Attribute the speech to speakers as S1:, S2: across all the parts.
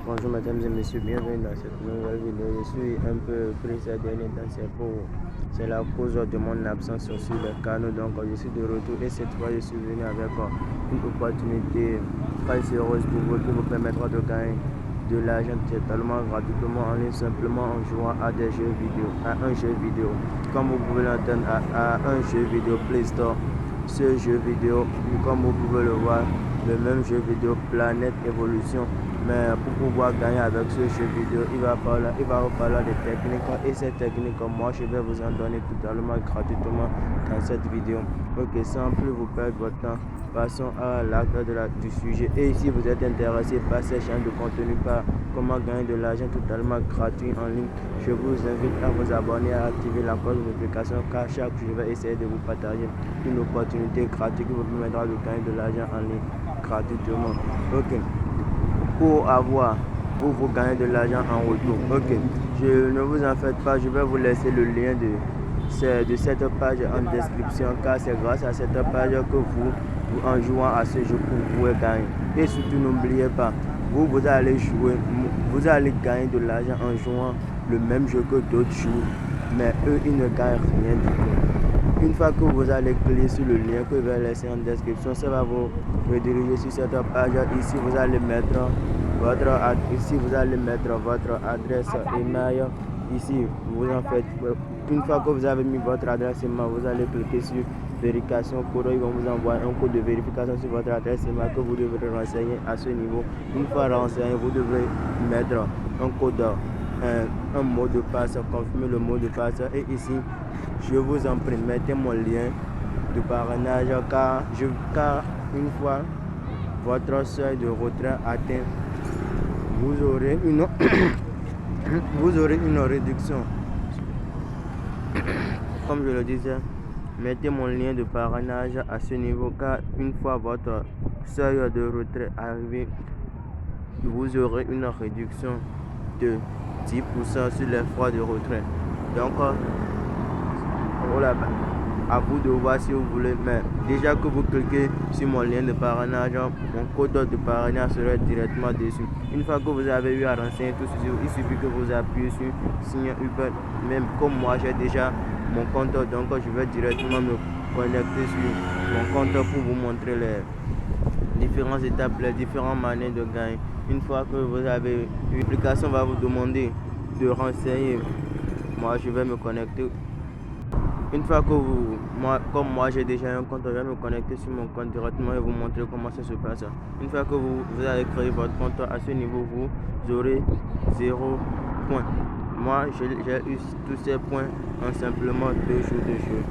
S1: Bonjour mesdames et messieurs, bienvenue dans cette nouvelle vidéo. Je suis un peu pris ces derniers temps, c'est la cause de mon absence sur les canaux. Donc je suis de retour et cette fois je suis venu avec une opportunité très heureuse pour vous qui vous permettra de gagner de l'argent totalement gratuitement en ligne, simplement en jouant à des jeux vidéo, à un jeu vidéo. Comme vous pouvez l'entendre, à un jeu vidéo Play Store. Ce jeu vidéo, comme vous pouvez le voir, le même jeu vidéo Planète Evolution. Mais pour pouvoir gagner avec ce jeu vidéo, il va vous parler des techniques et ces techniques, moi je vais vous en donner totalement gratuitement dans cette vidéo. Ok, sans plus vous perdre votre temps, passons à l'acte du sujet. Et si vous êtes intéressé par ces chaînes de contenu, par comment gagner de l'argent totalement gratuit en ligne, je vous invite à vous abonner, à activer la cloche de notification car chaque jour je vais essayer de vous partager une opportunité gratuite qui vous permettra de gagner de l'argent en ligne gratuitement. Ok. Pour vous gagner de l'argent en retour. Ok, ne vous en faites pas, je vais vous laisser le lien de cette page en description car c'est grâce à cette page que vous en jouant à ce jeu, vous pouvez gagner. Et surtout n'oubliez pas, vous allez jouer, vous allez gagner de l'argent en jouant le même jeu que d'autres jouent, mais eux ils ne gagnent rien du tout. Une fois que vous allez cliquer sur le lien que je vais laisser en description, ça va vous rediriger sur cette page. Ici vous allez mettre votre adresse email. Ici vous en faites, une fois que vous avez mis votre adresse email, vous allez cliquer sur vérification code. Ils vont vous envoyer un code de vérification sur votre adresse email que vous devrez renseigner à ce niveau. Une fois renseigné, vous devrez mettre un code, un mot de passe, confirmer le mot de passe. Et ici je vous en prie, mettez mon lien de parrainage car une fois votre seuil de retrait atteint, vous aurez une réduction. Comme je le disais, mettez mon lien de parrainage à ce niveau car une fois votre seuil de retrait arrivé, vous aurez une réduction de 10% sur les frais de retrait. Donc voilà, à vous de voir si vous voulez, mais déjà que vous cliquez sur mon lien de parrainage, mon code de parrainage sera directement dessus. Une fois que vous avez eu à renseigner tout ceci, il suffit que vous appuyez sur signer Uber. Même comme moi j'ai déjà mon compte, donc je vais directement me connecter sur mon compte pour vous montrer les différentes étapes, les différentes manières de gagner. Une fois que vous avez eu, l'application va vous demander de renseigner. Moi je vais me connecter. Une fois que comme moi j'ai déjà un compte, je vais me connecter sur mon compte directement et vous montrer comment ça se passe. Une fois que vous avez créé votre compte, à ce niveau vous aurez 0 points. Moi j'ai eu tous ces points en simplement 2 jours de jeu.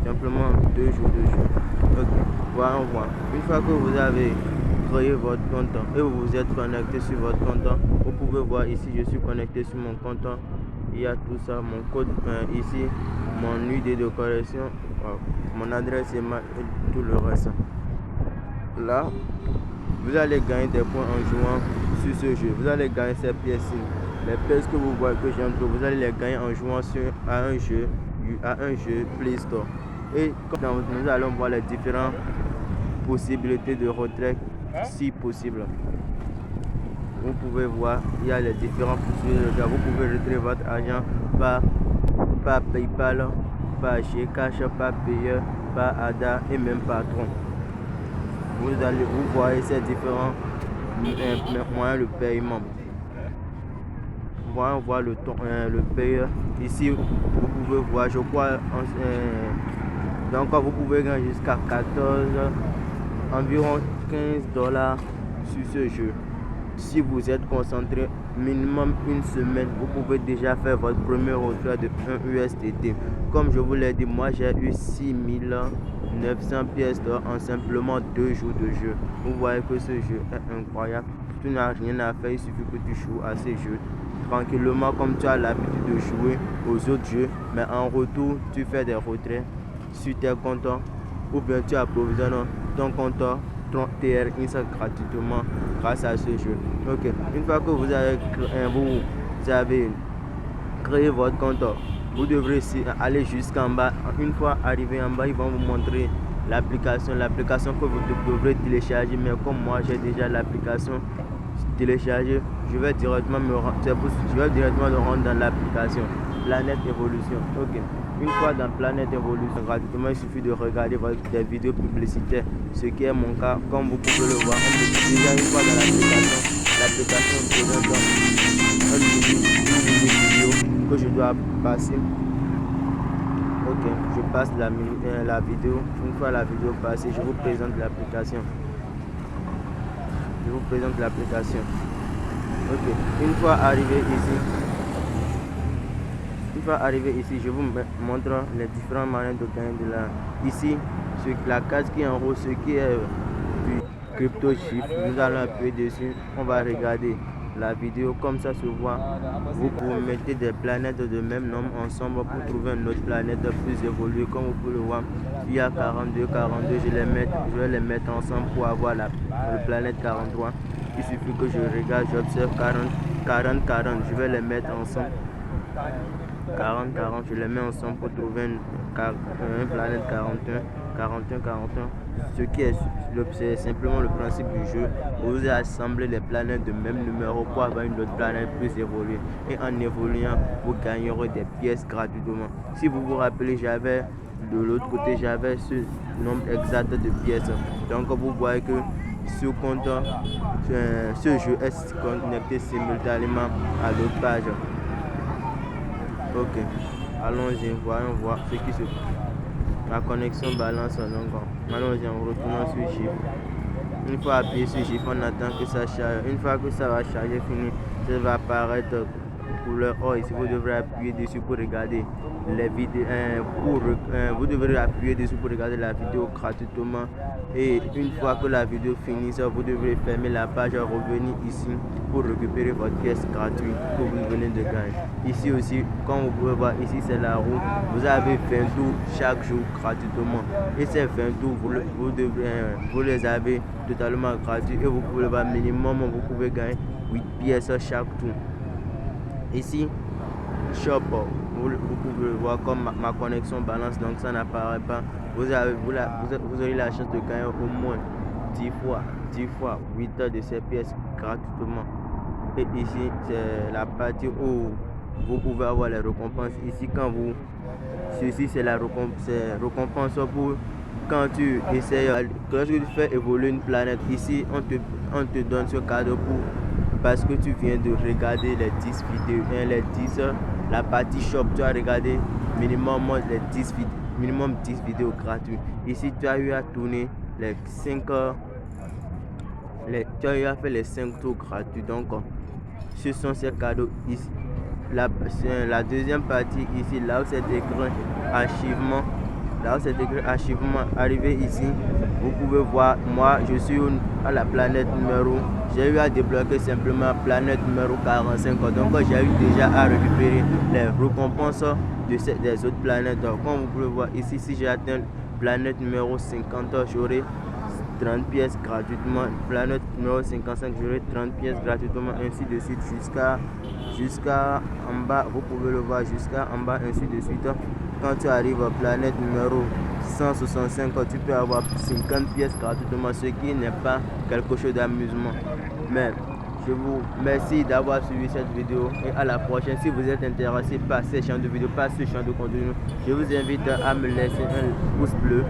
S1: Simplement 2 jours de jeu. Ok, voilà, on voit. Une fois que vous avez créé votre compte et vous vous êtes connecté sur votre compte, vous pouvez voir ici je suis connecté sur mon compte. Il y a tout ça, mon code ici, mon ID de correction, mon adresse email et tout le reste. Là, vous allez gagner des points en jouant sur ce jeu. Vous allez gagner ces pièces-ci. Les pièces que vous voyez que j'entre, vous allez les gagner en jouant à un jeu Play Store. Et nous allons voir les différentes possibilités de retrait si possible. Vous pouvez voir, il y a les différents possibilités. Vous pouvez retirer votre argent par PayPal, par Gcash, par Payer, par ADA et même par Tron. Vous voyez ces différents moyens de paiement. On voit le payeur. Ici, vous pouvez voir, je crois, donc vous pouvez gagner jusqu'à 14, environ $15 sur ce jeu. Si vous êtes concentré minimum une semaine, vous pouvez déjà faire votre premier retrait de 1 USDT. Comme je vous l'ai dit, moi j'ai eu 6900 pièces d'or en simplement 2 jours de jeu. Vous voyez que ce jeu est incroyable. Tu n'as rien à faire, il suffit que tu joues à ces jeux tranquillement comme tu as l'habitude de jouer aux autres jeux. Mais en retour, tu fais des retraits sur tes comptes ou bien tu approvisionnes ton compte TRX gratuitement grâce à ce jeu. Ok, une fois que vous avez créé votre compte, vous devrez aller jusqu'en bas. Une fois arrivé en bas, ils vont vous montrer l'application que vous devrez télécharger. Mais comme moi j'ai déjà l'application télécharger, je vais directement me rendre dans l'application Planète Évolution. Ok. Une fois dans Planète Évolution, gratuitement, il suffit de regarder des vidéos publicitaires, ce qui est mon cas. Comme vous pouvez le voir, déjà une fois dans l'application me présente une mini vidéo que je dois passer. Ok, je passe la vidéo. Une fois la vidéo passée, je vous présente l'application. Ok, une fois arrivé ici, je vous montre les différentes manières de gagner de l'argent. Ici, la case qui est en haut, ce qui est du crypto chiffre, nous allons appuyer dessus. On va regarder la vidéo comme ça se voit. Vous pouvez mettre des planètes de même nombre ensemble pour trouver une autre planète plus évoluée. Comme vous pouvez le voir, il y a 42, je vais les mettre ensemble pour avoir la planète 43. Il suffit que je regarde, j'observe 40, je vais les mettre ensemble. 40, je les mets ensemble pour trouver une planète 41. Ce qui est c'est simplement le principe du jeu. Vous assemblez les planètes de même numéro pour avoir une autre planète plus évoluée. Et en évoluant, vous gagnerez des pièces gratuitement. Si vous vous rappelez, de l'autre côté, j'avais ce nombre exact de pièces. Donc vous voyez que ce compte, ce jeu est connecté simultanément à l'autre page. Ok, allons-y, voyons voir ce qui se passe. La connexion balance, donc allons-y en retournant sur chiffre. Une fois appuyé sur chiffre, on attend que ça charge. Une fois que ça va charger fini, ça va apparaître couleur or. Ici vous devrez appuyer dessus pour regarder les vidéos. Vous devrez appuyer dessus pour regarder la vidéo gratuitement. Et une fois que la vidéo finisse, vous devrez fermer la page, revenir ici pour récupérer votre pièce gratuite que vous venez de gagner. Ici aussi, comme vous pouvez voir, ici c'est la roue. Vous avez 20 tours chaque jour gratuitement. Et ces 20 tours, vous les avez totalement gratuits. Et vous pouvez le voir minimum, vous pouvez gagner 8 pièces chaque tour. Ici, shop, vous pouvez le voir comme ma connexion balance, donc ça n'apparaît pas. Vous aurez la chance de gagner au moins 10 fois 8 de ces pièces gratuitement. Et ici, c'est la partie où vous pouvez avoir les récompenses. Ici, ceci c'est la récompense pour quand tu essayes, quand tu fais évoluer une planète. Ici, on te donne ce cadeau parce que tu viens de regarder les 10 vidéos, la partie shop, tu as regardé minimum 10 vidéos gratuites. Ici, tu as eu à tourner les 5 heures. Tu as eu à faire les 5 tours gratuits. Donc, ce sont ces cadeaux ici. La deuxième partie ici, là où c'est écrit archivement, arrivé ici, vous pouvez voir, moi je suis à la planète numéro, j'ai eu à débloquer simplement planète numéro 45, donc j'ai eu déjà à récupérer les récompenses des autres planètes. Donc, comme vous pouvez voir ici, si j'ai atteint planète numéro 50, j'aurai 30 pièces gratuitement. Planète numéro 55, j'aurai 30 pièces gratuitement, ainsi de suite jusqu'à en bas. Vous pouvez le voir jusqu'à en bas, ainsi de suite. Quand tu arrives à planète numéro 165, tu peux avoir 50 pièces gratuitement, ce qui n'est pas quelque chose d'amusement. Mais je vous remercie d'avoir suivi cette vidéo et à la prochaine. Si vous êtes intéressé par ces champs de vidéo, par ce champ de contenu, je vous invite à me laisser un pouce bleu,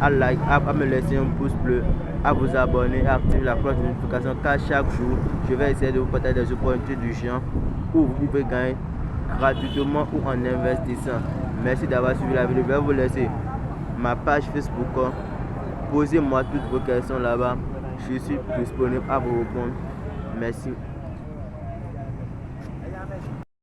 S1: à me laisser un pouce bleu, à vous abonner, à activer la cloche de notification, car chaque jour je vais essayer de vous partager des opportunités du genre où vous pouvez gagner gratuitement ou en investissant. Merci d'avoir suivi la vidéo. Je vais vous laisser ma page Facebook. Posez-moi toutes vos questions là-bas. Je suis disponible à vous répondre. Merci.